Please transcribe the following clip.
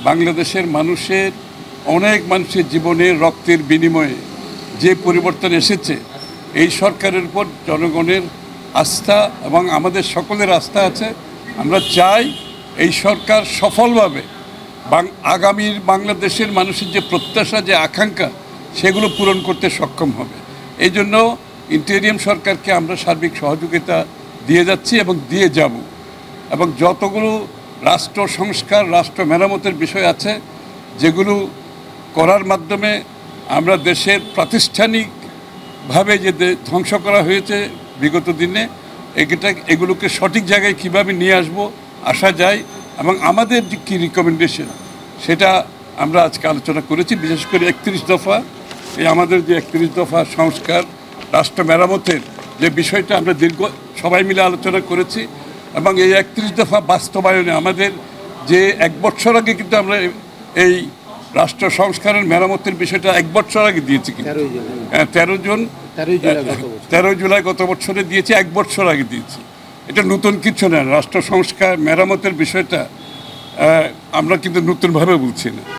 বাংলাদেশের মানুষের অনেক মানুষের জীবনে রক্তের বিনিময়ে যে পরিবর্তন এসেছে, এই সরকারের উপর জনগণের আস্থা এবং আমাদের সকলের আস্থা আছে। আমরা চাই এই সরকার সফলভাবে আগামীর বাংলাদেশের মানুষের যে প্রত্যাশা, যে আকাঙ্ক্ষা, সেগুলো পূরণ করতে সক্ষম হবে। এই জন্য ইন্টেরিয়াম সরকারকে আমরা সার্বিক সহযোগিতা দিয়ে যাচ্ছি এবং দিয়ে যাব। এবং যতগুলো রাষ্ট্র সংস্কার, রাষ্ট্র মেরামতের বিষয় আছে, যেগুলো করার মাধ্যমে আমরা দেশের প্রাতিষ্ঠানিকভাবে যে ধ্বংস করা হয়েছে বিগত দিনে, এগুলোকে সঠিক জায়গায় কিভাবে নিয়ে আসা যায় এবং আমাদের যে কী রিকমেন্ডেশন, সেটা আমরা আজকে আলোচনা করেছি। বিশেষ করে 31 দফা, এই আমাদের যে 31 দফা সংস্কার, রাষ্ট্র মেরামতের যে বিষয়টা আমরা সবাই মিলে আলোচনা করেছি। এবং এই 31 দফা বাস্তবায়নে আমাদের যে 1 বছর আগে কিন্তু আমরা এই রাষ্ট্র সংস্কারের মেরামতের বিষয়টা 1 বছর আগে দিয়েছি, কিন্তু 13 জুলাই গত বছরে দিয়েছি, 1 বছর আগে দিয়েছি। এটা নতুন কিছু না। রাষ্ট্র সংস্কার মেরামতের বিষয়টা আমরা কিন্তু নতুনভাবে বলছি না।